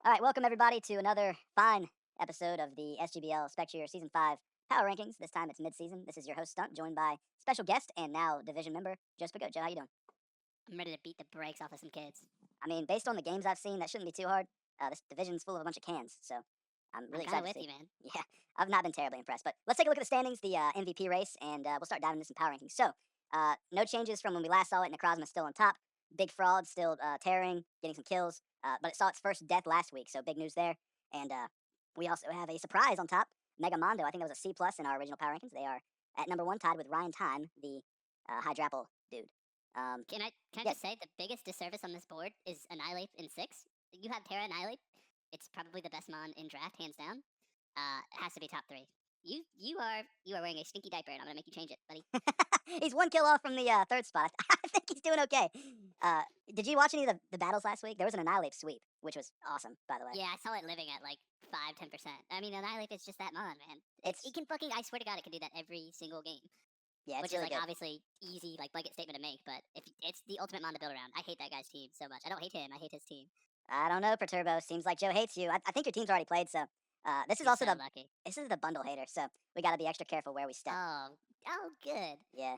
All right, welcome everybody to another fine episode of the SGBL Spectrier Season 5 Power Rankings. This time it's mid-season. This is your host, Stunt, joined by special guest and now Division member, Joe Spigot. Joe, how you doing? I'm ready to beat the brakes off of some kids. I mean, based on the games I've seen, that shouldn't be too hard. This division's full of a bunch of cans, so I'm I'm really kind excited of to with see. you, man. Yeah, I've not been terribly impressed. But let's take a look at the standings, the MVP race, and we'll start diving into some power rankings. So, no changes from when we last saw it. Necrozma's still on top. Big Fraud still tearing, getting some kills, but it saw its first death last week, so big news there. And we also have a surprise on top. Mega Mondo, I think that was a C plus in our original power rankings. They are at number one, tied with Ryan Time, the Hydrapple dude. Can I Yeah, just say the biggest disservice on this board is Annihilate in 6. You have Terra Annihilate. It's probably the best mon in draft, hands down. It has to be top 3. You are wearing a stinky diaper, and I'm gonna make you change it, buddy. he's one kill off from the third spot. I think he's doing okay. Did you watch any of the battles last week? There was an Annihilate sweep, which was awesome, by the way. Yeah, I saw it living at like 5-10%. I mean, Annihilate is just that mon, man. It's It can fucking. I swear to God, it can do that every single game. yeah, it's Which is really like good. obviously easy like blanket statement to make, but if it's the ultimate mon to build around. I hate that guy's team so much. I don't hate him. I hate his team. I don't know, Perturbo. Seems like Joe hates you. I think your team's already played, so this is You're also so lucky. this is the bundle hater, so we got to be extra careful where we step. Oh, good. Yeah.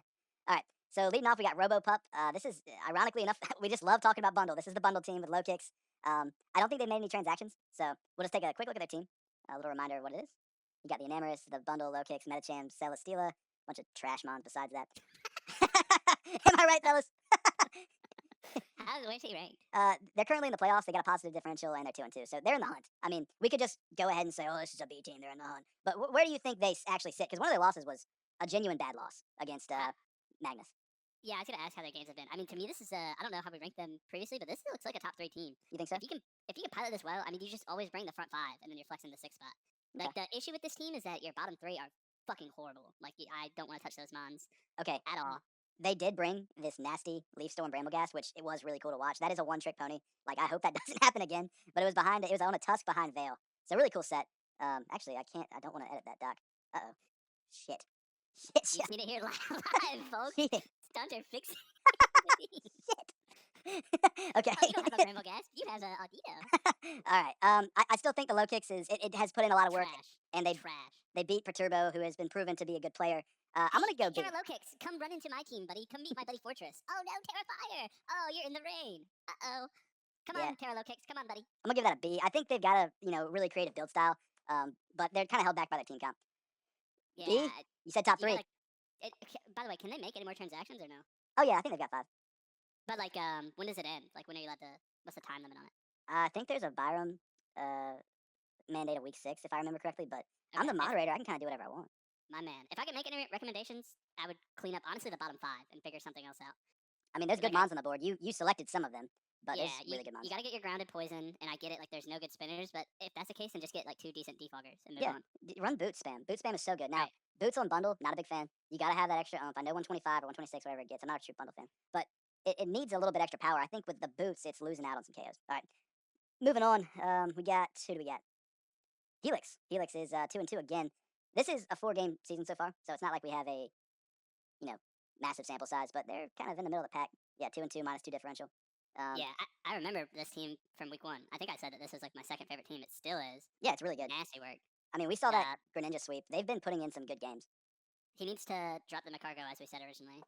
All right. So leading off, we got RoboPup. This is ironically enough, we just love talking about bundle. This is the bundle team with low kicks. I don't think they made any transactions, so we'll just take a quick look at their team. A little reminder of what it is. You got the Enamorous, the bundle, low kicks, Metacham, Celesteela, bunch of trash mons besides that. Am I right, fellas? Where's he ranked? They're currently in the playoffs. They got a positive differential, and they're 2-2, so they're in the hunt. I mean, we could just go ahead and say, "Oh, this is a B team. They're in the hunt." But where do you think they actually sit? Because one of their losses was a genuine bad loss against Uh, Magnus. yeah, I was gonna ask how their games have been. I mean, to me, this is I don't know how we ranked them previously, but this looks like a top 3 team. You think so? If you can pilot this well, I mean, you just always bring the front 5, and then you're flexing the 6th spot. Okay. Like the issue with this team is that your bottom 3 are fucking horrible. Like I don't want to touch those mons Okay. at all. They did bring this nasty Leaf Storm Brambleghast, which it was really cool to watch. That is a one-trick pony. Like, I hope that doesn't happen again. But it was on a tusk behind Veil. So really cool set. Actually, I don't want to edit that, Doc. Uh-oh. Shit. Shit, You just shit. need to hear live, folks. Cheating. Stunter fixing. Okay. Oh, you don't have a Bramble Gas. You have a Aldito. All right. I still think the low kicks it has put in a lot of work, Trash. and Trash. they beat Perturbo, who has been proven to be a good player. I'm gonna go B. Terra Lokix, come run into my team, buddy. Come meet my buddy Fortress. Oh no, Terra Fire. Oh, you're in the rain. Uh-oh. Come Yeah, on, Terra Lokix. Come on, buddy. I'm gonna give that a B. I think they've got a really creative build style, but they're kind of held back by their team count. B? Yeah. You said top You got three. like. By the way, can they make any more transactions or no? Oh yeah, I think they've got 5. But like, when does it end? Like, when are you allowed to? What's the time limit on it? I think there's a Byram mandate of week 6, if I remember correctly. But I'm Okay, the moderator. I can kind of do whatever I want. my man. If I could make any recommendations, I would clean up honestly the bottom 5 and figure something else out. I mean, there's 'Cause, good like, mons on the board. You selected some of them, but yeah, there's really good you mons. gotta get your grounded poison, and I get it. Like, there's no good spinners, but if that's the case, then just get like 2 decent defoggers and move Yeah, on. run boot spam. Boot spam is so good. Now, Right. boots on bundle, not a big fan. You got to have that extra oomph. I know 125 or 126, whatever it gets. I'm not a true bundle fan, but it needs a little bit extra power. I think with the boots, it's losing out on some KOs. All right, moving on. We got who do we got? Helix. Helix is 2-2 again. This is a 4-game season so far, so it's not like we have a you know massive sample size, but they're kind of in the middle of the pack. Yeah, 2-2 -2 differential. Yeah, I remember this team from week 1. I think I said that this was like my second favorite team. It still is. Yeah, it's really good. Nasty work. I mean, we saw that Uh, Greninja sweep. They've been putting in some good games. he needs to drop the Macargo as we said originally.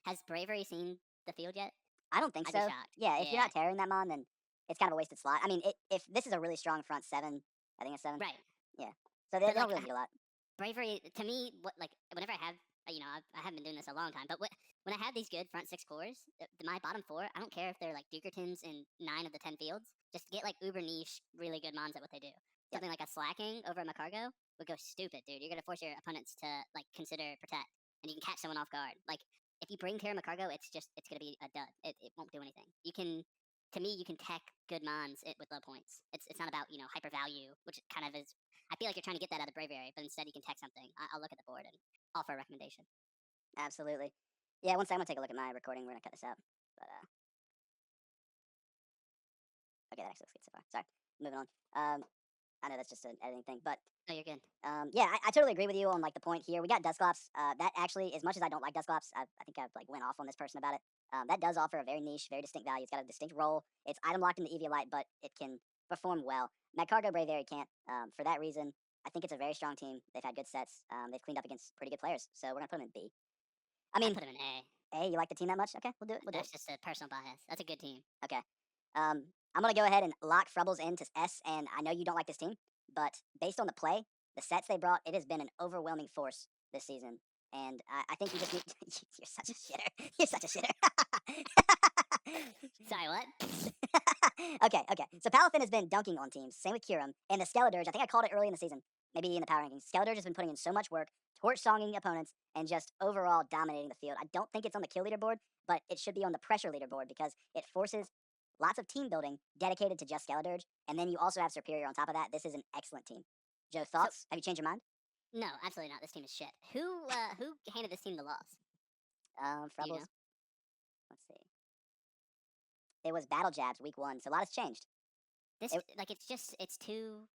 Has Bravery seen the field yet? I don't think I'd be so. shocked. Yeah, if you're Yeah, not tearing that mon, then it's kind of a wasted slot. I mean, if this is a really strong front 7, I think it's 7. right. Yeah, so they But don't like really need a lot. Bravery to me, what like whenever I have, I haven't been doing this a long time, but when I have these good front 6 cores, my bottom 4, I don't care if they're like Dukertons in 9 of the 10 fields. Just get like uber niche, really good mons at what they do. Yep. Something like a slacking over a Macargo would go stupid, dude. You're gonna force your opponents to like consider protect, and you can catch someone off guard. Like if you bring Terra Macargo, it's gonna be a dud. It won't do anything. To me, you can tech good mons with low points. It's not about hyper value, which kind of is. I feel like you're trying to get that out of Bravery, but instead you can tech something. I'll look at the board and offer a recommendation. Absolutely. Yeah, one second, I'm gonna take a look at my recording. We're gonna cut this out. But okay, that actually looks good so far. Sorry, moving on. I know that's just an editing thing, but No, you're good. yeah, I totally agree with you on like the point here. We got Dusclops. That actually, as much as I don't like Dusclops, I think I've like went off on this person about it. That does offer a very niche, very distinct value. It's got a distinct role. It's item locked in the Eviolite, but it can perform well. Magcargo Braviary can't. For that reason, I think it's a very strong team. They've had good sets. They've cleaned up against pretty good players, so we're gonna put them in B. I I mean, put him in A. A. You like the team that much? Okay, we'll do it. We'll do it. That's just a personal bias. That's a good team. Okay. I'm gonna go ahead and lock Frubbles into S. And I know you don't like this team, but based on the play, the sets they brought, it has been an overwhelming force this season. And I think you just need. You're such a shitter. You're such a shitter. Sorry, what? Okay. So Palafin has been dunking on teams. Same with Kurum. And the Skeledirge, I think I called it early in the season, maybe in the power rankings. Skeledirge has been putting in so much work, torch-songing opponents, and just overall dominating the field. I don't think it's on the kill leaderboard, but it should be on the pressure leaderboard because it forces lots of team building dedicated to just Skeledirge. And then you also have Superior on top of that. This is an excellent team. Joe, thoughts? Have you changed your mind? No, absolutely not. This team is shit. Who handed this team the loss? Do you know? Frubbles. Let's see. It was Battle Jabs week 1, so a lot has changed. This like it's too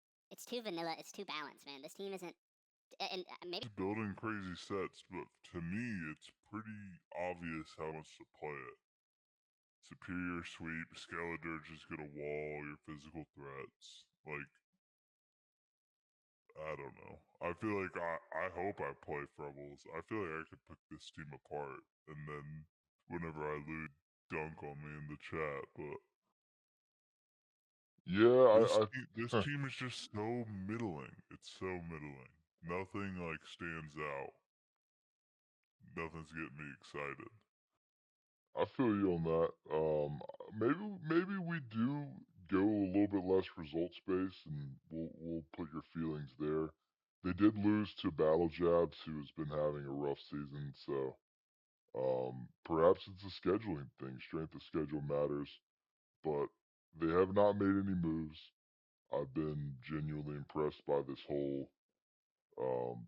vanilla. It's too balanced, man. This team isn't. And maybe Building crazy sets, but to me, it's pretty obvious how wants to play it. Superior sweep, Skeledirge is gonna wall your physical threats. Like, I don't know. I feel like I hope I play Frubbles. I feel like I could pick this team apart, and then whenever I lose, dunk on me in the chat. But Yeah, this team is just so middling. It's so middling. Nothing like stands out. Nothing's getting me excited. I feel you on that. Maybe we do go a little bit less results based, and we'll put your feelings there. They did lose to Battle Jabs, who has been having a rough season, so perhaps it's a scheduling thing. Strength of schedule matters, but they have not made any moves. I've been genuinely impressed by this whole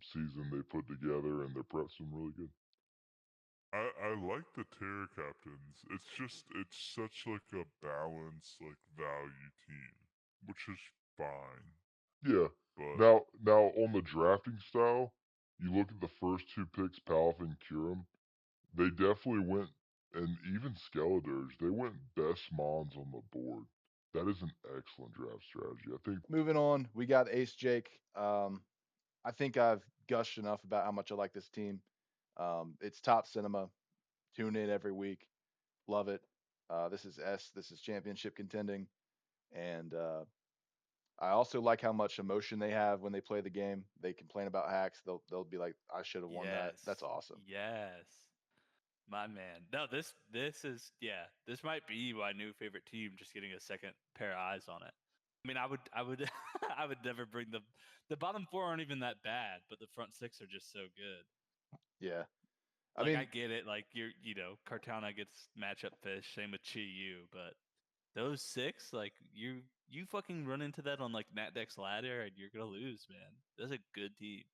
season they put together, and their prep's been really good. I like the Terror Captains. It's such like a balanced like value team, which is fine. Yeah. But Now on the drafting style, you look at the first two picks, Palaf and Kurum. They definitely went, and even Skeledirge, they went best mons on the board. That is an excellent draft strategy. I think. Moving on, we got Ace Jake. I think I've gushed enough about how much I like this team. It's top cinema. Tune in every week. Love it. This is S. This is championship contending. And I also like how much emotion they have when they play the game. They complain about hacks. They'll be like, I should have won that. That's awesome. Yes. My man. No, this is this might be my new favorite team, just getting a second pair of eyes on it. I mean, I would I would never bring the bottom four aren't even that bad, but the front six are just so good. Yeah. Like I get it, like Cartana gets matchup fish, same with Chi Yu, but those six, like you fucking run into that on like NatDex ladder and you're gonna lose, man. That's a good team.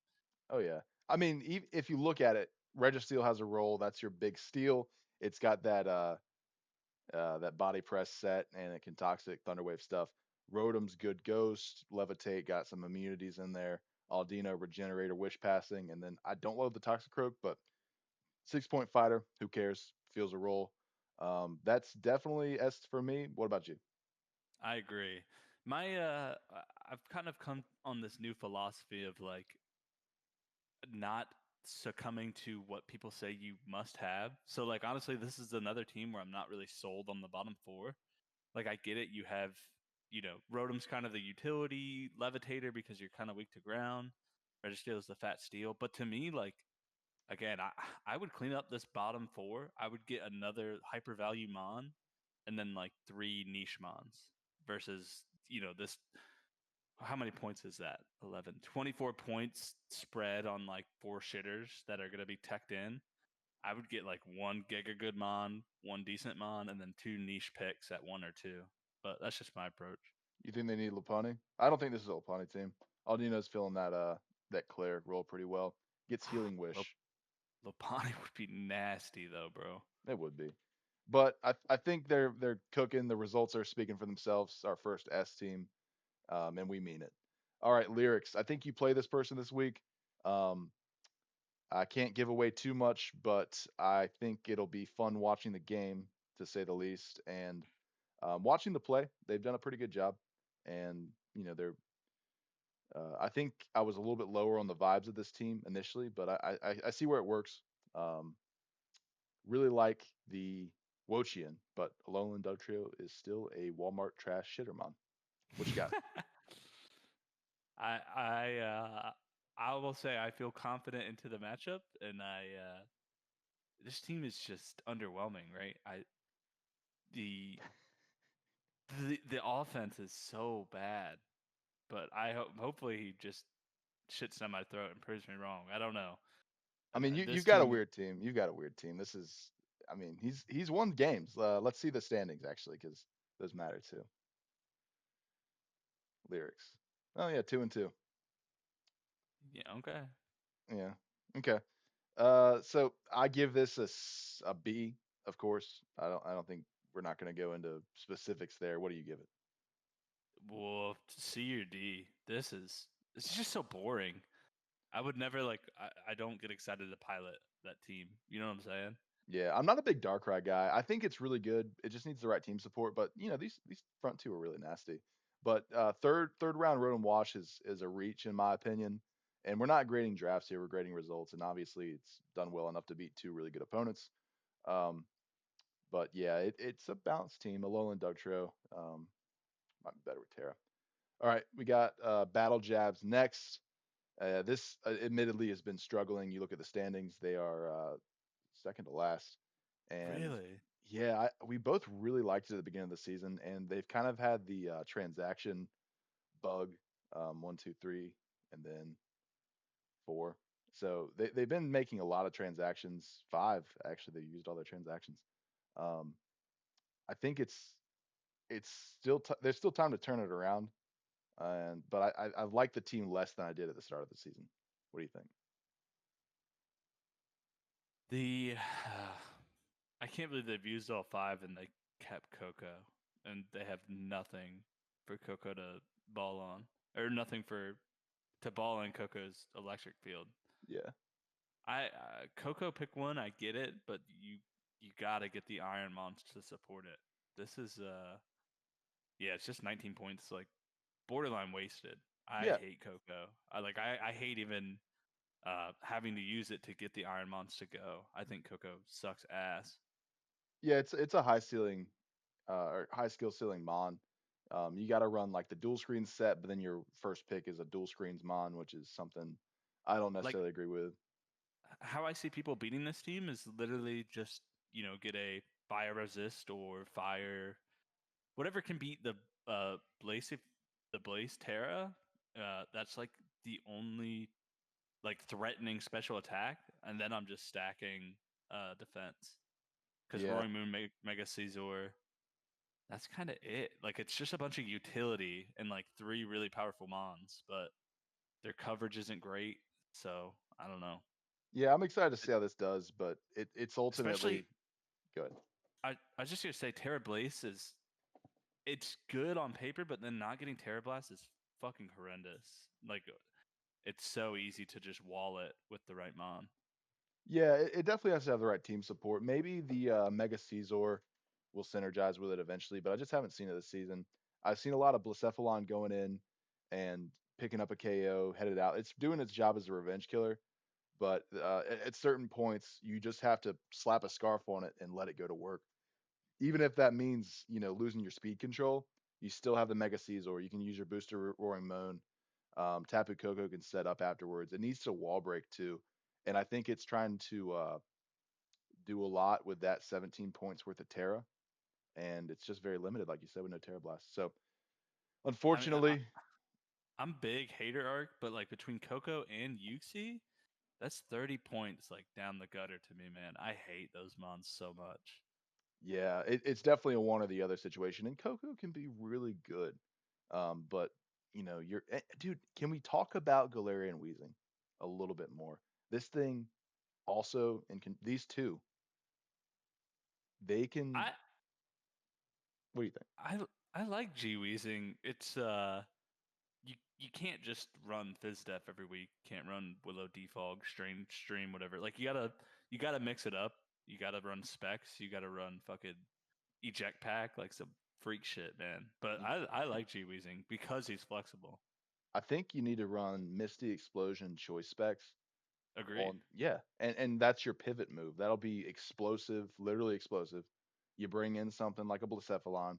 Oh yeah. I mean, if you look at it, Registeel has a role. That's your big steal. It's got that body press set, and it can toxic thunderwave stuff. Rotom's good ghost, levitate, got some immunities in there. Aldino regenerator, wish passing, and then I don't love the toxic croak, but 6-point fighter, who cares? Feels a role. That's definitely S for me. What about you? I agree. I've kind of come on this new philosophy of like not succumbing to what people say you must have. So like honestly, this is another team where I'm not really sold on the bottom four. Like I get it, you have Rotom's kind of the utility levitator because you're kind of weak to ground. Registeel is the fat steel, but to me, like again, I would clean up this bottom four. I would get another hyper value mon, and then like three niche mons versus this. How many points is that? 11, 24 points spread on like four shitters that are gonna be teched in. I would get like one giga good mon, one decent mon, and then two niche picks at one or two. But that's just my approach. You think they need Lupani? I don't think this is a Lupani team. Aldino's filling that cleric role pretty well. Gets healing wish. Lopani would be nasty though, bro. It would be. But I think they're cooking. The results are speaking for themselves. Our first S team, and we mean it. All right, lyrics. I think you play this person this week. Um, I can't give away too much, but I think it'll be fun watching the game, to say the least, and watching the play. They've done a pretty good job, and they're. I think I was a little bit lower on the vibes of this team initially, but I see where it works. Um, really like the Wochian, but Alolan Dugtrio is still a Walmart trash shittermon. What you got? I I uh, I will say I feel confident into the matchup, and this team is just underwhelming, right? The the offense is so bad, but hopefully he just shits down my throat and proves me wrong. I don't know. I mean, This you've got a team, weird team. You've got a weird team. This is, I mean, he's won games. Let's see the standings actually, because those matter too. Lyrics. Oh yeah, 2-2. yeah, okay. Yeah. Okay. So I give this a B. Of course, I don't think we're not going to go into specifics there. What do you give it? Well, C or D. This is just so boring. I would never I don't get excited to pilot that team. You know what I'm saying? Yeah, I'm not a big Darkrai guy. I think it's really good. It just needs the right team support. But these front two are really nasty. But third round Rotom Wash is a reach in my opinion. And we're not grading drafts here. We're grading results. And obviously, it's done well enough to beat two really good opponents. Um, but yeah, it's a balanced team. Alolan Dugtrio might be better with Terra. All right, we got Battle Jabs next. This admittedly has been struggling. You look at the standings; they are second to last. And Really? yeah, we both really liked it at the beginning of the season, and they've kind of had the transaction bug, 1, 2, 3, and then 4. So they've been making a lot of transactions. 5 actually, they used all their transactions. Um, I think it's still there's still time to turn it around. And but I like the team less than I did at the start of the season. What do you think? The I can't believe they've used all 5 and they kept Coco, and they have nothing for Coco to ball on, or nothing for to ball in Coco's electric field. Yeah. Coco pick one, I get it, but you gotta get the Iron Mons to support it. This is yeah, it's just 19 points, like borderline wasted. I Yeah. hate Coco. I hate even having to use it to get the Iron Mons to go. I think Coco sucks ass. Yeah, it's a high ceiling or high skill ceiling mon. You got to run like the dual screen set, but then your first pick is a dual screens mon, which is something I don't Like necessarily agree with. how I see people beating this team is literally just get a fire resist or fire whatever can beat the Blaze the Blaze Terra. That's like the only like threatening special attack, and then I'm just stacking defense because Yeah. Roaring Moon, Mega Caesar. That's kind of it. Like it's just a bunch of utility and like 3 really powerful mons, but their coverage isn't great. So I don't know. Yeah, I'm excited to see how this does, but it's ultimately Especially, good. I was just gonna say Terra Blaze is it's good on paper, but then not getting Terra Blast is fucking horrendous. Like it's so easy to just wall it with the right mon. Yeah, it definitely has to have the right team support. Maybe the Mega Caesar will synergize with it eventually, but I just haven't seen it this season. I've seen a lot of Blacephalon going in and picking up a KO, headed out. It's doing its job as a revenge killer, but at certain points, you just have to slap a scarf on it and let it go to work. Even if that means losing your speed control, you still have the Mega Caesar. You can use your booster Roaring Moan. Tapu Koko can set up afterwards. It needs to wall break too, and I think it's trying to do a lot with that 17 points worth of Terra, and it's just very limited, like you said, with no Terra Blast. So I mean, unfortunately, I'm big hater arc, but like between Coco and Yuxi, that's 30 points like down the gutter to me, man. I hate those mons so much. yeah, it's definitely a one or the other situation, and Coco can be really good. But dude, can we talk about Galarian Wheezing a little bit more? This thing also, and these two, they can. I What do you think? I I like G Weezing. It's you can't just run Def every week. Can't run Willow Defog, Strain Stream, whatever. Like you gotta mix it up. You gotta run specs. You gotta run fucking eject pack, like some freak shit, man. But You- I like G Weezing because he's flexible. I think you need to run Misty Explosion choice specs Agreed. on, yeah, and that's your pivot move. That'll be explosive, literally explosive. You bring in something like a Blacephalon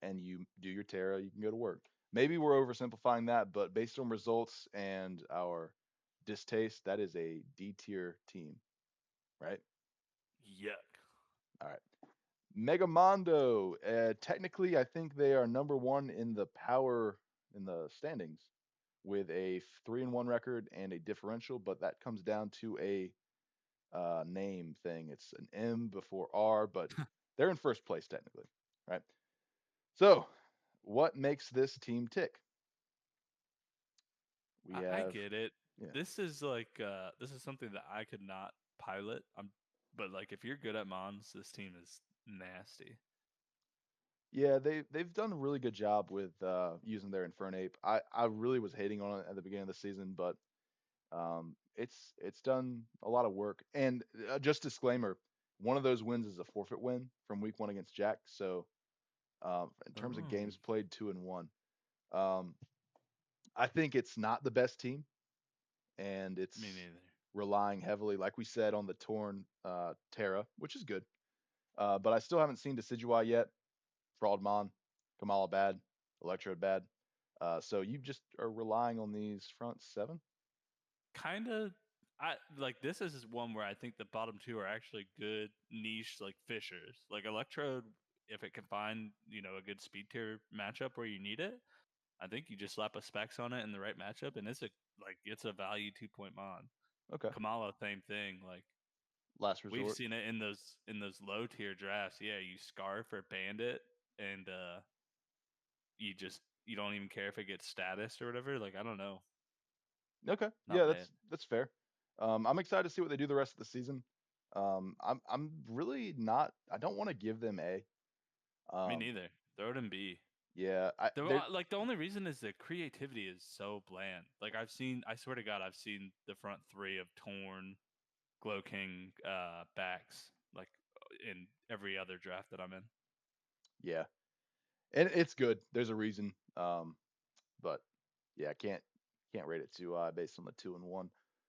and you do your Terra, you can go to work. Maybe we're oversimplifying that, but based on results and our distaste, that is a D tier team, right? Yuck. All right. Megamondo. Technically, I think they are number one in the power in the standings with a 3-1 record and a differential, but that comes down to a name thing. It's an M before R, but they're in first place technically, right? So, what makes this team tick? We I have, get it. yeah, This is like this is something that I could not pilot. But like if you're good at Mons, this team is nasty. yeah, they've done a really good job with using their Infernape. I really was hating on it at the beginning of the season, but it's done a lot of work. And just disclaimer, one of those wins is a forfeit win from week one against Jack. So in terms of Oh, games played, 2-1. Um, I think it's not the best team, and me it's neither. relying heavily, like we said, on the torn Terra, which is good. But I still haven't seen Decidueye yet. Fraudmon, Kamala bad, Electrode bad. So you just are relying on these front seven. Kind of. I like this is one where I think the bottom two are actually good niche like fishers. Like Electrode, if it can find a good speed tier matchup where you need it, I think you just slap a specs on it in the right matchup, and it's a value 2 point mod. Okay, Kamala, same thing. Like last we've resort. seen it in those low tier drafts. Yeah, you scarf or bandit, and you don't even care if it gets status or whatever. Like I don't know, Okay, not yeah, bad. that's fair. I'm excited to see what they do the rest of the season. I'm really not. I don't want to give them A. Me Um, neither. Throw it in B. yeah, they're Like the only reason is the creativity is so bland. Like I swear to God, I've seen the front three of Torn, Glow King, backs like in every other draft that I'm in. yeah, and it's good. There's a reason. But yeah, can't rate it too high based on the 2-1.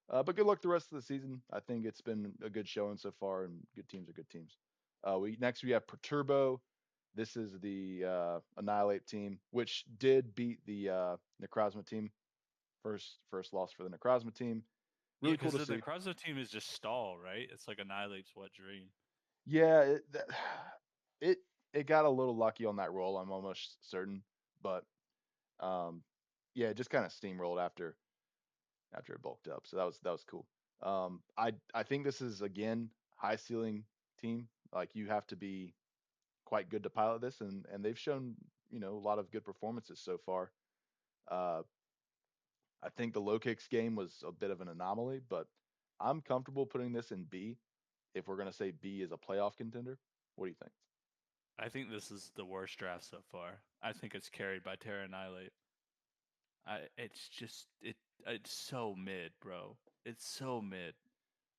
But good luck the rest of the season. I think it's been a good showing so far, and good teams are good teams. We have Perturbo. This is the Annihilate team, which did beat the Necrozma team. First loss for the Necrozma team. Yeah, Really cool because to the see. Necrozma team is just stall, right? It's like Annihilate's wet dream. Yeah, it it got a little lucky on that roll. I'm almost certain, but um, yeah, it just kind of steamrolled after it bulked up. So that was cool. I think this is again high ceiling team. Like you have to be quite good to pilot this, and they've shown a lot of good performances so far. Uh, I think the low kicks game was a bit of an anomaly, but I'm comfortable putting this in B if we're gonna say B is a playoff contender. What do you think? I think this is the worst draft so far. I think it's carried by Terra Annihilate. It's just it's so mid, bro. It's so mid.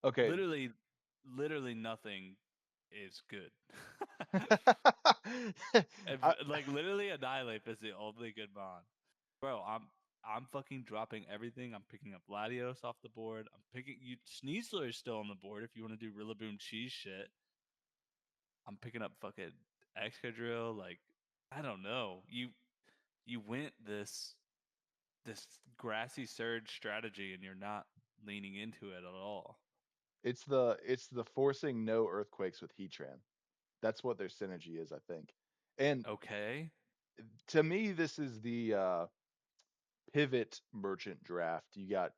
Okay. Literally, literally nothing is good. I, Like literally, Annihilate is the only good mod, bro. I'm fucking dropping everything. I'm picking up Latios off the board. I'm picking you. Sneasler is still on the board if you want to do Rillaboom cheese shit. I'm picking up fucking Excadrill. Like I don't know. You went this grassy surge strategy and you're not leaning into it at all. it's the forcing no earthquakes with Heatran. That's what their synergy is, I think. And Okay. to me, this is the pivot merchant draft. You got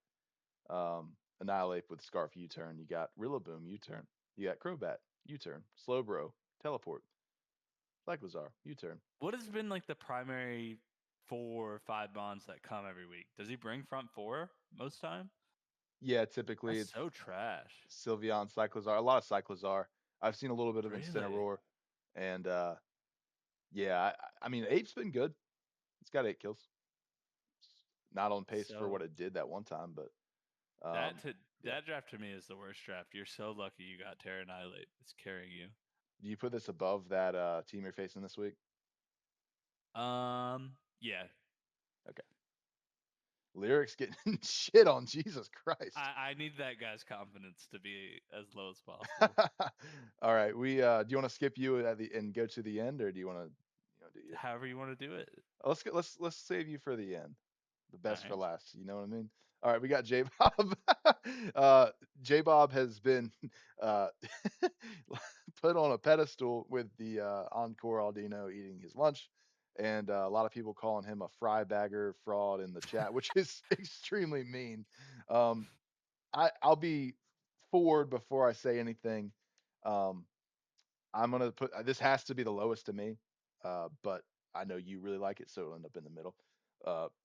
Annihilate with Scarf U-turn. You got Rillaboom U-turn. You got Crobat U-turn. Slowbro Teleport. Cyclizar U-turn. What has been like the primary 4 or 5 bonds that come every week? Does he bring front four most time? Yeah, typically That's it's so trash. Sylveon, Cyclizar. A lot of Cyclizar. I've seen a little bit of Really? Incineroar, and yeah, I mean Ape's been good. It's got 8 kills. not on pace for So what it did that one time, but that um, to yeah. that draft to me is the worst draft. You're so lucky you got Terra Annihilate. It's carrying you. Do you put this above that team you're facing this week? Yeah. Okay. Lyrics getting shit on, Jesus Christ. I need that guy's confidence to be as low as possible. All right, we do you want to skip you at the and go to the end, or do you want to do you? However you want to do it. Let's save you for the end. The best for Alright. last. You know what I mean? All right, we got J Bob. J Bob has been uh, put on a pedestal with the Encore Aldino eating his lunch, and a lot of people calling him a fry bagger fraud in the chat, which is extremely mean. Um, I'll be forward before I say anything. Um, I'm gonna put this has to be the lowest to me, but I know you really like it, so it'll end up in the middle.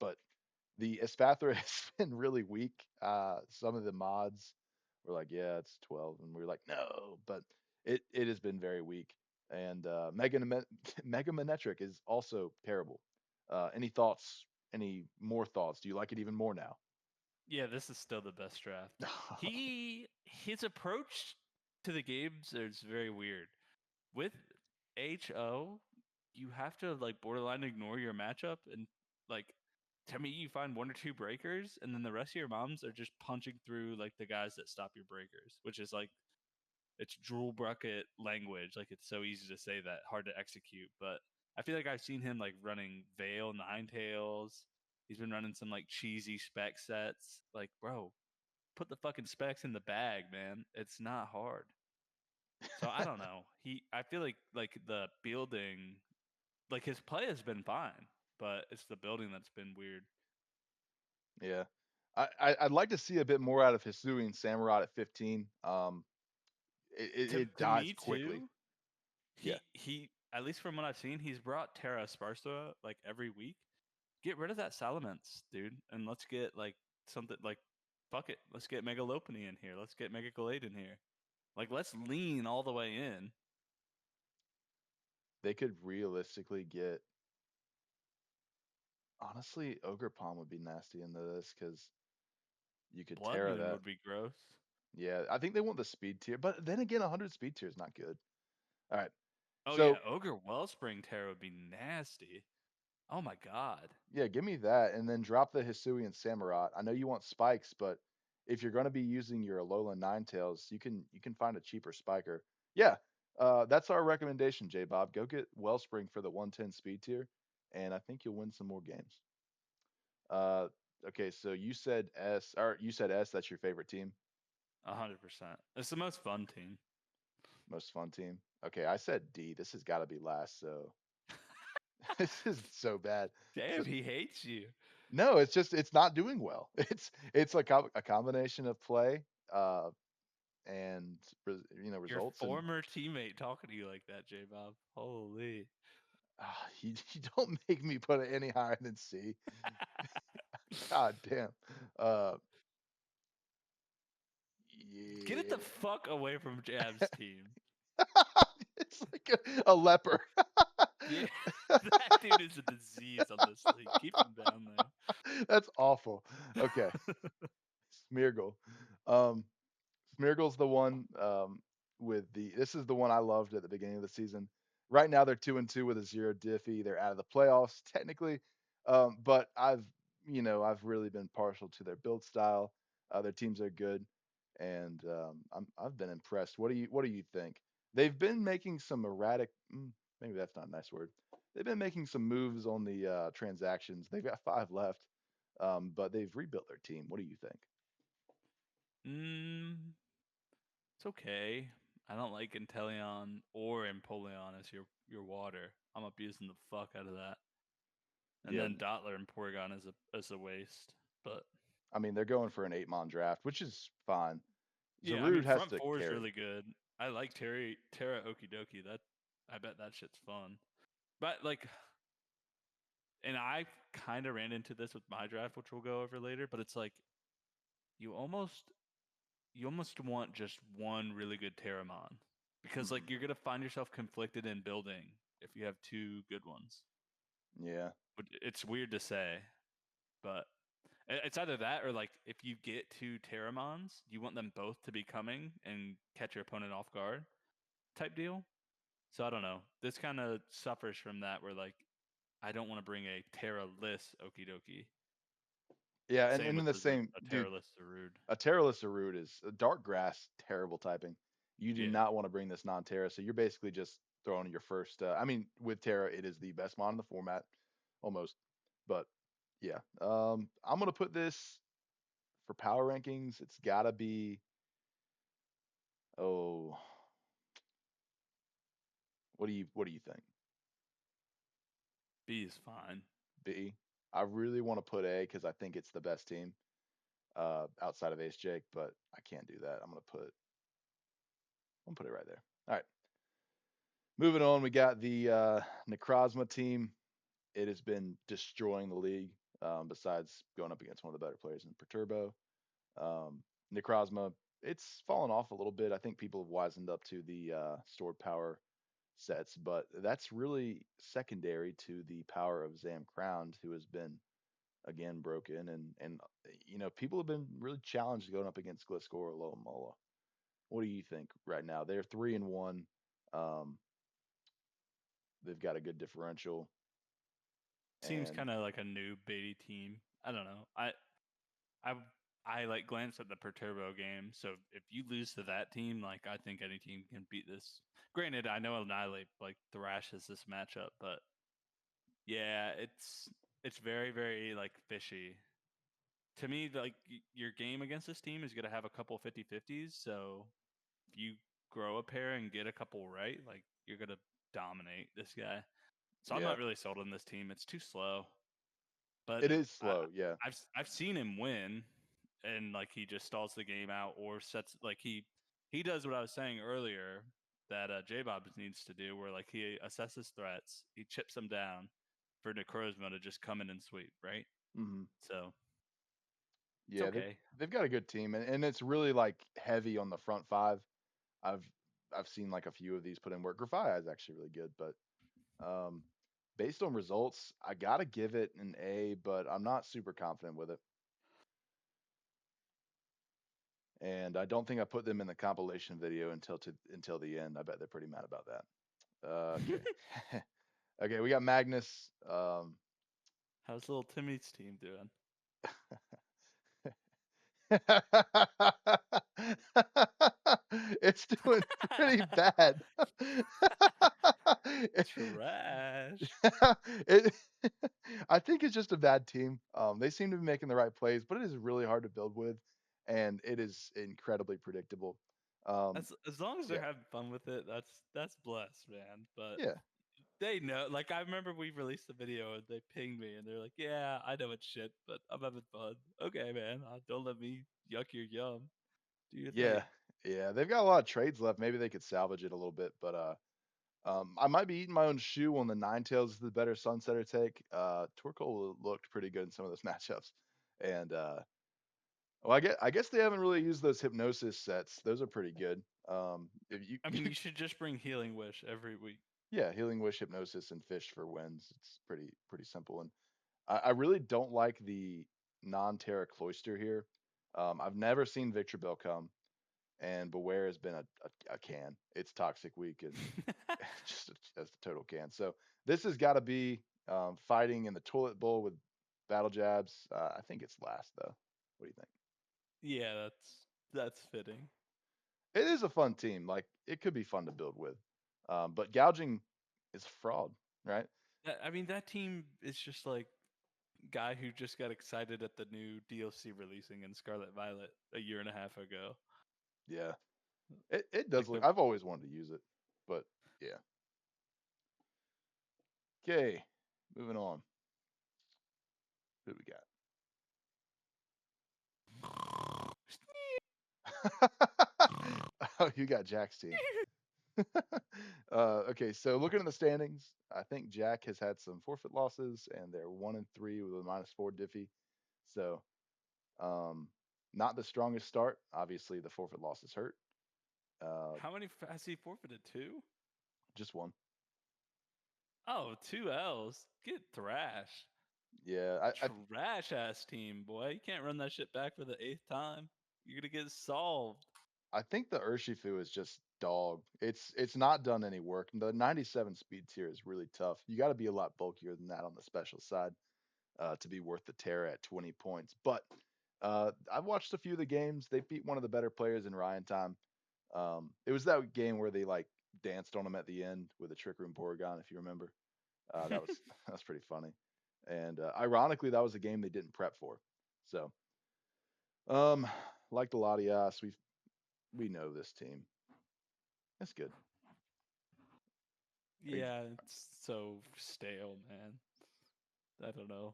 But the Espathra has been really weak. Some of the mods were like, "Yeah, it's 12," and we are like, "No," but it has been very weak. And Mega Manetric is also terrible. Any thoughts? Any more thoughts? Do you like it even more now? Yeah, this is still the best draft. His approach to the games is very weird. With HO, you have to like borderline ignore your matchup and like to me you find one or two breakers and then the rest of your moms are just punching through like the guys that stop your breakers, which is like it's drool bucket language. Like it's so easy to say that, hard to execute. But I feel like I've seen him like running Veil, Ninetales. He's been running some like cheesy spec sets. Like, bro, put the fucking specs in the bag, man. It's not hard. So I don't know. I feel like the building, like his play has been fine, but it's the building that's been weird. Yeah. I'd like to see a bit more out of Hisui and Samurott at 15. It To dies me quickly. too, Yeah. he at least from what I've seen, he's brought Terra Sparsa like every week. Get rid of that Salamence, dude, and let's get like something like fuck it. Let's get Megalopony in here. Let's get Megaglade in here. Like let's lean all the way in. They could realistically get honestly, Ogre Palm would be nasty into this because you could Blood Terra Moon that. would be gross. Yeah, I think they want the speed tier, but then again, 100 speed tier is not good. All right. Oh yeah, So Ogre Wellspring Terra would be nasty. Oh my god. yeah, give me that, and then drop the Hisui and Samurott. I know you want spikes, but if you're going to be using your Alolan Ninetales, you can find a cheaper spiker. Yeah, that's our recommendation, J Bob. Go get Wellspring for the 110 speed tier, and I think you'll win some more games. Uh, okay, so you said S, or you said S. That's your favorite team, 100%. It's the most fun team. most fun team. Okay, I said D. This has got to be last. So this is so bad. Damn, So he hates you. no, it's just it's not doing well. It's like a combination of play, uh, and Your results, and former teammate talking to you like that, J Bob. Holy. you don't make me put it any higher than C. God damn. Uh, Get it the yeah. fuck away from Jab's team. It's like a leper. Yeah, that dude is a disease on this league. Keep him down That's awful. Okay, there. Smeargle. Um, Smeargle's the one with the. This is the one I loved at the beginning of the season. Right now they're 2-2 with a 0 diffy. They're out of the playoffs technically, but I've really been partial to their build style. Their teams are good, and I've been impressed. What do you think? They've been making some erratic. Maybe that's not a nice word. They've been making some moves on the transactions. They've got 5 left, but they've rebuilt their team. What do you think? mm, it's okay. I don't like Inteleon or Empoleon as your water. I'm abusing the fuck out of that. And Yeah, then Dottler and Porygon is a waste. But I mean, they're going for an 8-mon draft, which is fine. yeah, I Zarude mean has front to four is carry. really good. I like Terra Okidoki. That I bet that shit's fun. But like, and I kind of ran into this with my draft, which we'll go over later. But it's like you almost you almost want just one really good Terramon because Mhm. like you're gonna find yourself conflicted in building if you have two good ones. Yeah. It's weird to say, but It's either that or like if you get two Terramons, you want them both to be coming and catch your opponent off guard type deal. So I don't know. This kind of suffers from that where like I don't want to bring a Terra-less Okie dokie. Yeah, and, Same and in with the same, a dude, Terra-less Zarude. a Terraless Root is a dark grass, terrible typing. You do Yeah. not want to bring this non-Terra, so you're basically just throwing your first. I mean, with Terra, it is the best mod in the format, almost. But yeah, I'm gonna put this for power rankings. It's gotta be. Oh, what do you think? B is fine. B. I really want to put A because I think it's the best team outside of Ace Jake, but I can't do that. I'm gonna put it right there. All right. Moving on, we got the Necrozma team. It has been destroying the league. Besides going up against one of the better players in Perturbo, Necrozma, it's fallen off a little bit. I think people have wisened up to the stored power sets, but that's really secondary to the power of Zam Crowned, who has been again broken, and people have been really challenged going up against Gliscor or Lomola. What do you think right now? They're 3-1. Um, they've got a good differential. Seems And kind of like a new baity team. I don't know. I I like glanced at the Perturbo game. So if you lose to that team, like I think any team can beat this. Granted, I know Annihilate like thrashes this matchup, but yeah, it's very very like fishy. To me, like your game against this team is gonna have a couple 50-50s. So if you grow a pair and get a couple right, like you're gonna dominate this guy. So I'm yeah, not really sold on this team. It's too slow. But it is slow. Yeah. I've seen him win, and like he just stalls the game out or sets like he does what I was saying earlier that J Bob needs to do, where like he assesses threats, he chips them down for Necrozma to just come in and sweep, right? hmm So it's Yeah, okay. they've got a good team, and it's really like heavy on the front five. I've I've seen like a few of these put in work. Grafia is actually really good, but um, based on results, I gotta give it an A, but I'm not super confident with it. And I don't think I put them in the compilation video until the end. I bet they're pretty mad about that. Okay. Okay, we got Magnus. How's little Timmy's team doing? It's doing pretty bad. Trash. it, I think it's just a bad team. They seem to be making the right plays, but it is really hard to build with, and it is incredibly predictable. As long as they're Yeah, having fun with it, that's blessed, man. But yeah, they know. Like I remember we released the video and they pinged me and they're like, "Yeah, I know it's shit, but I'm having fun." Okay, man. Don't let me yuck your yum. Do your yeah, thing. yeah. They've got a lot of trades left. Maybe they could salvage it a little bit, but I might be eating my own shoe on the Ninetales is the better Sunsetter take. Torkoal looked pretty good in some of those matchups, and well, I guess they haven't really used those hypnosis sets. Those are pretty good. If you, I mean, you should just bring Healing Wish every week. yeah, Healing Wish, hypnosis, and fish for wins. It's pretty simple, and I really don't like the non-Terra Cloister here. I've never seen Victor Bell come, and Beware has been a can. It's Toxic Week and just as a total can. So this has got to be fighting in the toilet bowl with battle jabs. I think it's last though. What do you think? Yeah, that's fitting. It is a fun team. Like it could be fun to build with, but gouging is fraud, right? I mean, that team is just like guy who just got excited at the new DLC releasing in Scarlet Violet a year and a half ago. Yeah, it does Like look. the I've always wanted to use it, but yeah. Okay, moving on. Who do we got? Oh, you got Jack's team. Okay, so looking at the standings, I think Jack has had some forfeit losses, and they're 1-3 with a -4 diffy. So, um, not the strongest start. Obviously, the forfeit losses hurt. Uh, How many has he forfeited? Two? just one. Oh, two L's. Get thrashed. Yeah, Trash ass team, boy. You can't run that shit back for the 8th time. You're gonna get solved. I think the Urshifu is just dog. It's not done any work. The 97 speed tier is really tough. You got to be a lot bulkier than that on the special side to be worth the Terra at 20 points. But I've watched a few of the games. They beat one of the better players in Ryan time. It was that game where they like danced on him at the end with a Trick Room Porygon, if you remember. That was that's pretty funny. And ironically, that was a game they didn't prep for. So, um, like the Latias, we know this team. That's good. Are you- Yeah, it's so stale, man. I don't know.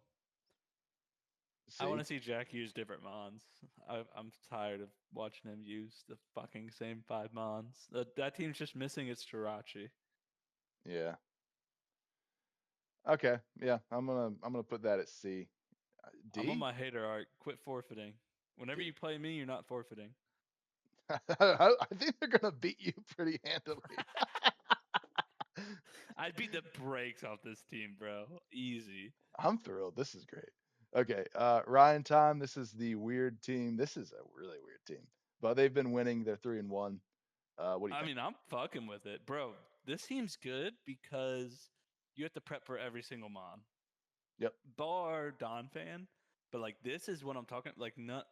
I want See, to see Jack use different mons. I'm tired of watching him use the fucking same 5 mons. That team's just missing its Jirachi. yeah. Okay, yeah. I'm gonna put that at C. I'm on D. my hater arc. Quit forfeiting. Whenever D. you play me, you're not forfeiting. I think they're gonna beat you pretty handily. I'd beat the brakes off this team, bro. Easy. I'm thrilled. This is great. Okay, Ryan time. This is the weird team. This is a really weird team, but they've been winning. They're 3-1. What do you I think? mean, I'm fucking with it, bro. This team's good because you have to prep for every single mon. Yep. Bar Don fan, but like this is what I'm talking. Like not,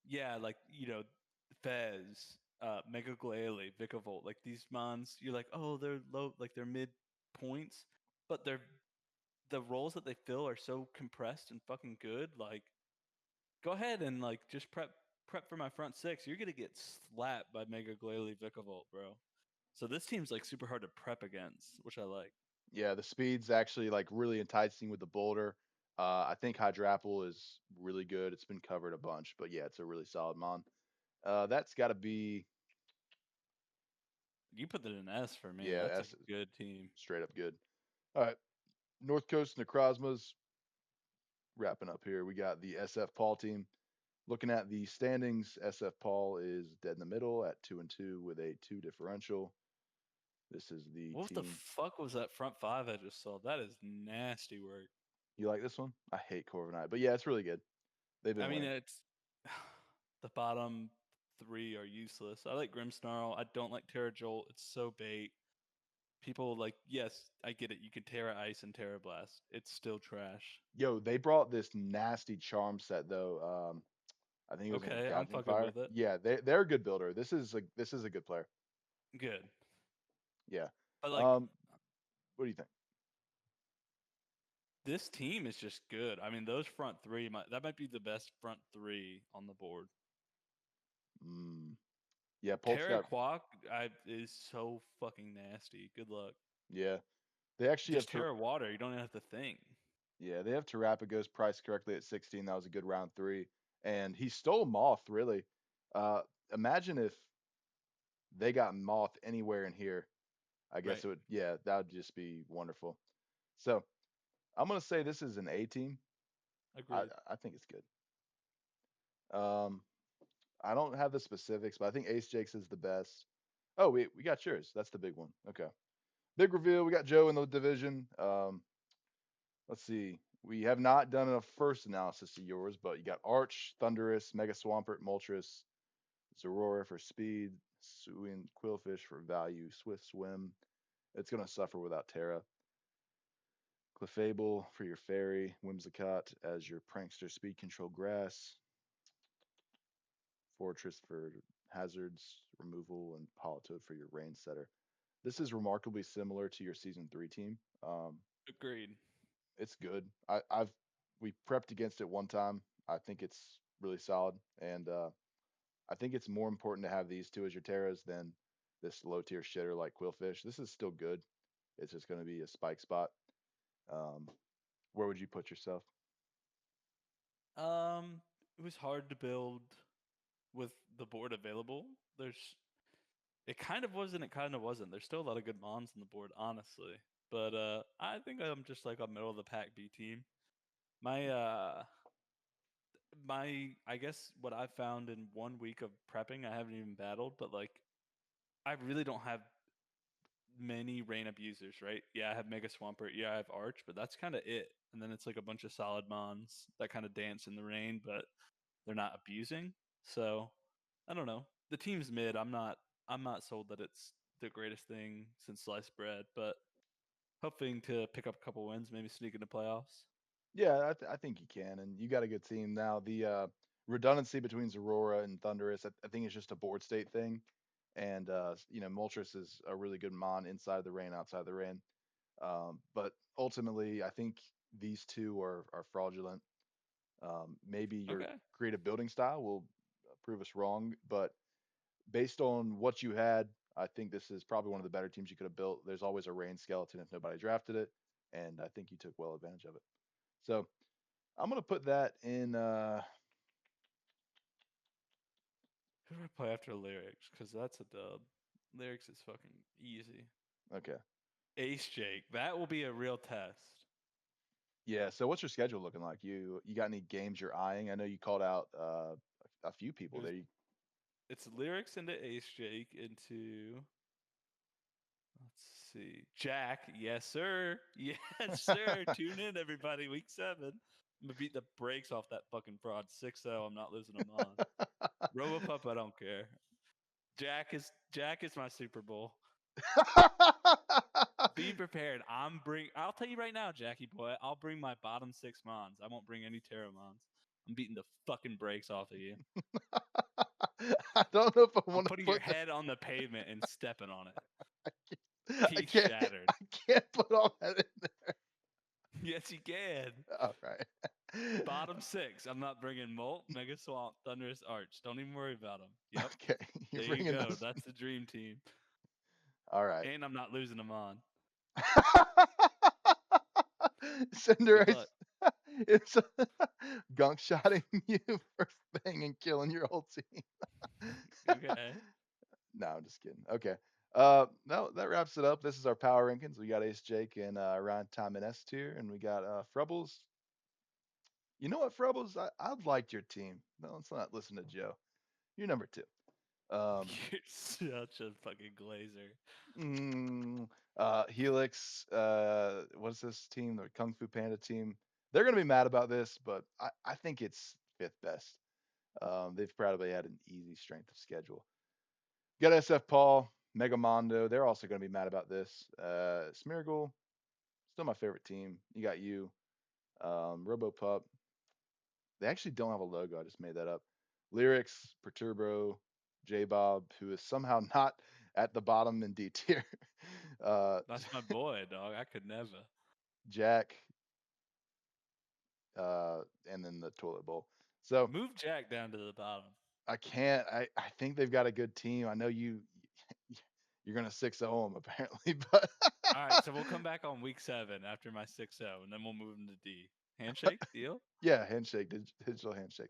yeah, like Fez, Mega Glalie, Vikavolt, like these mons. You're like, oh, they're low, like they're mid points, but the roles that they fill are so compressed and fucking good. Like, go ahead and like just prep for my front six. You're gonna get slapped by Mega Glalie, Vikavolt, bro. So this team's like super hard to prep against, which I like. Yeah, the speed's actually like really enticing with the boulder. I think Hydrapple is really good. It's been covered a bunch, but yeah, it's a really solid mon. That's got to be You put it in S for me. yeah, That's a S is good team. straight up good. All right, North Coast Necrozmas. Wrapping up here, we got the SF Paul team. Looking at the standings, SF Paul is dead in the middle at 2-2 with a 2 differential. This is the What the team. fuck was that front five I just saw? That is nasty work. You like this one? I hate Corviknight, but yeah, it's really good. They've I been mean, winning. it's the bottom three are useless. I like Grimmsnarl. I don't like Terra Jolt. It's so bait. People like, yes, I get it. You can Terra Ice and Terra Blast. It's still trash. Yo, they brought this nasty charm set though. I think it was named Okay, I'm Gouging fucking Fire. with it. Yeah, they're a good builder. This is a good player. Good. Yeah. But like, Um, what do you think? this team is just good. I mean, those front three, that might be the best front three on the board. Mm, yeah, Polk's Terra got Quack is so fucking nasty. Good luck. yeah. They actually have Just Terra Water. You don't even have to think. yeah, they have Terrapagos priced correctly at 16. That was a good round three. And he stole Moth, really. Uh, Imagine if they got Moth anywhere in here. I guess Right. it would, yeah, that would just be wonderful. So I'm going to say this is an A team. I, Agreed. I think it's good. Um, I don't have the specifics, but I think Ace Jakes is the best. Oh, we got yours. That's the big one. Okay. Big reveal. We got Joe in the division. Let's see. We have not done a first analysis of yours, but you got Arch, Thunderous, Mega Swampert, Moltres, Zorora for speed, Suin Quillfish for value, Swift Swim. It's going to suffer without Terra. Clefable for your fairy, Whimsicott as your prankster speed control grass, Fortress for hazards removal, and Politoed for your rain setter. This is remarkably similar to your season 3 team. Agreed. It's good. I've we prepped against it one time. I think it's really solid, and I think it's more important to have these two as your Terras than this low tier shitter like Quillfish. This is still good. It's just going to be a spike spot. Um, where would you put yourself? It was hard to build with the board available. It kind of was and it kind of wasn't. There's still a lot of good mons on the board, honestly. But I think I'm just like a middle of the pack B team. My I guess what I've found in 1 week of prepping, I haven't even battled, but like I really don't have many rain abusers, right? Yeah, I have Mega Swampert. Yeah, I have Arch, but that's kind of it. And then it's like a bunch of solid mons that kind of dance in the rain, but they're not abusing. So I don't know. The team's mid. I'm not sold that it's the greatest thing since sliced bread, but hoping to pick up a couple wins, maybe sneak into playoffs. Yeah, I think you can, and you got a good team now. The redundancy between Zorora and Thunderous, I think it's just a board state thing, and Moltres is a really good mon inside the rain, outside the rain. But ultimately, I think these two are fraudulent. Maybe your Okay. creative building style will prove us wrong, but based on what you had, I think this is probably one of the better teams you could have built. There's always a rain skeleton if nobody drafted it, and I think you took well advantage of it. So I'm gonna put that in. Who do I play after Lyrics? Because that's a dub. Lyrics is fucking easy. Okay. Ace Jake. That will be a real test. Yeah. So what's your schedule looking like? You got any games you're eyeing? I know you called out a few people there. It's Lyrics into Ace Jake into. Let's see. Jack. Yes, sir. Yes, sir. Tune in, everybody. Week 7. I'm going to beat the brakes off that fucking fraud. 6-0. I'm not losing them on. Robopup, I don't care. Jack is my Super Bowl. Be prepared. I'll tell you right now, Jackie boy, I'll bring my bottom 6 mons. I won't bring any Terra mons. I'm beating the fucking brakes off of you. I don't know if I I'm want to putting put your head on the pavement and stepping on it. I Teeth can't. shattered. I can't put all that in there. Yes, you can. All right. Bottom 6. I'm not bringing Molt, Mega Swamp, Thunderous Arch. Don't even worry about them. Yep. Okay. You're There you bringing go. those. That's the dream team. All right. And I'm not losing them on. Cinder Good Ice luck. is gunk shotting you first thing and killing your whole team. Okay. No, I'm just kidding. Okay. No, that wraps it up. This is our power rankings. We got Ace Jake and Ryan Time in S tier, and we got Frubbles. You know what, Frubbles? I liked your team. No, let's not listen to Joe. You're number 2. You're such a fucking glazer. Helix, what's this team? The Kung Fu Panda team. They're gonna be mad about this, but I think it's 5th best. They've probably had an easy strength of schedule. Got SF Paul, Megamondo. They're also gonna be mad about this. Smeargle, still my favorite team. You got you. Robopup. They actually don't have a logo. I just made that up. Lyrics, Perturbo, J Bob, who is somehow not at the bottom in D tier. That's my boy, dog. I could never. Jack, and then the toilet bowl. So Move Jack down to the bottom. I can't. I think they've got a good team. I know you're gonna 6-0 them apparently, but All right, so we'll come back on week 7 after my 6-0, and then we'll move him to D. Handshake deal. yeah, handshake, digital handshake.